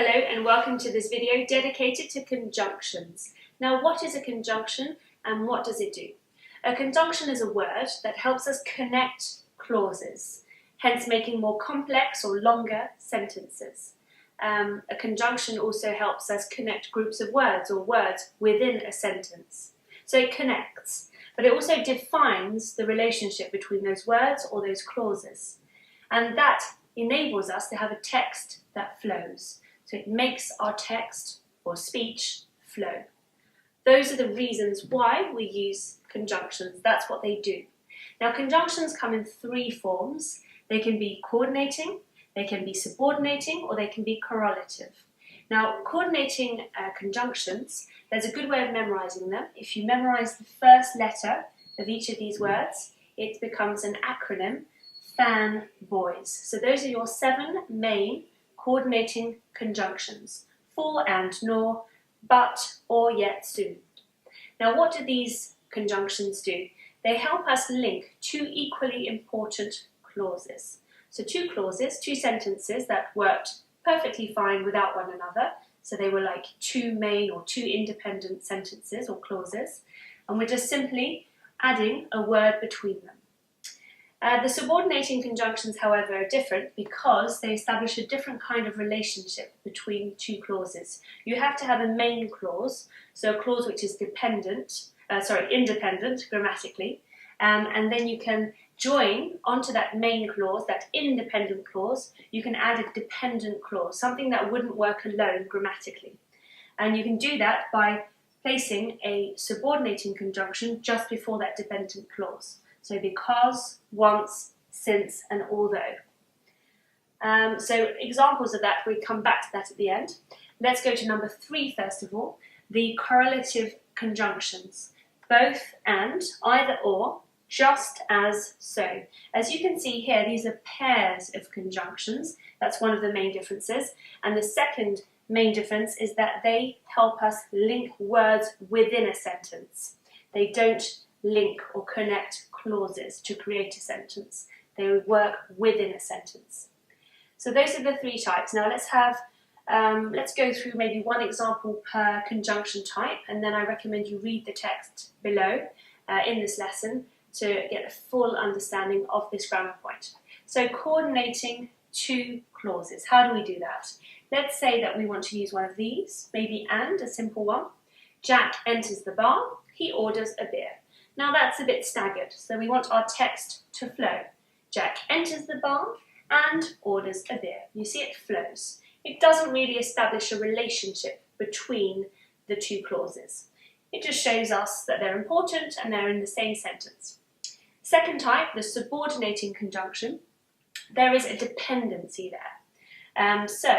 Hello and welcome to this video dedicated to conjunctions. Now, what is a conjunction and what does it do? A conjunction is a word that helps us connect clauses, hence making more complex or longer sentences. A conjunction also helps us connect groups of words or words within a sentence. So it connects, but it also defines the relationship between those words or those clauses. And that enables us to have a text that flows. So it makes our text or speech flow. Those are the reasons why we use conjunctions. That's what they do. Now, conjunctions come in three forms. They can be coordinating, they can be subordinating, or they can be correlative. Now, coordinating conjunctions, there's a good way of memorizing them. If you memorize the first letter of each of these words, it becomes an acronym, fanboys. So those are your 7 main coordinating conjunctions: for and nor, but, or, yet, soon. Now, what do these conjunctions do? They help us link 2 equally important clauses. So 2 clauses, 2 sentences that worked perfectly fine without one another. So they were like 2 main or 2 independent sentences or clauses. And we're just simply adding a word between them. The subordinating conjunctions, however, are different because they establish a different kind of relationship between 2 clauses. You have to have a main clause, so a clause which is independent grammatically, and then you can join onto that main clause, that independent clause, you can add a dependent clause, something that wouldn't work alone grammatically. And you can do that by placing a subordinating conjunction just before that dependent clause. So because, once, since, and although. So examples of that, we come back to that at the end. Let's go to number 3 first of all, the correlative conjunctions. Both and, either or, just as so. As you can see here, these are pairs of conjunctions. That's one of the main differences. And the second main difference is that they help us link words within a sentence. They don't link or connect clauses to create a sentence. They work within a sentence. So those are the 3 types. Now let's go through maybe one example per conjunction type, and then I recommend you read the text below in this lesson to get a full understanding of this grammar point. So coordinating 2 clauses. How do we do that? Let's say that we want to use one of these, maybe and, a simple one. Jack enters the bar, he orders a beer. Now that's a bit staggered, so we want our text to flow. Jack enters the bar and orders a beer. You see, it flows. It doesn't really establish a relationship between the 2 clauses. It just shows us that they're important and they're in the same sentence. Second type, the subordinating conjunction. There is a dependency there. So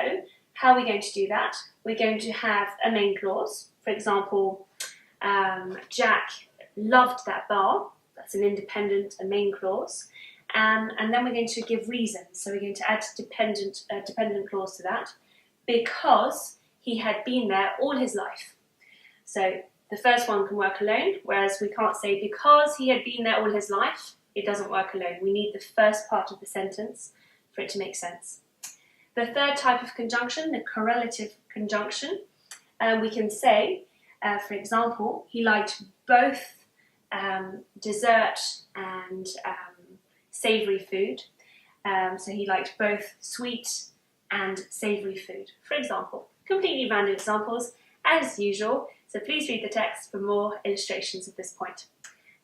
how are we going to do that? We're going to have a main clause. For example, Jack loved that bar. That's an independent, a main clause. And then we're going to give reasons. So we're going to add a dependent clause to that, because he had been there all his life. So the first one can work alone, whereas we can't say because he had been there all his life. It doesn't work alone. We need the first part of the sentence for it to make sense. The third type of conjunction, the correlative conjunction, we can say, for example, he liked both dessert and savoury food. So he liked both sweet and savoury food, for example. Completely random examples, as usual. So please read the text for more illustrations of this point.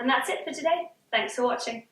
And that's it for today. Thanks for watching.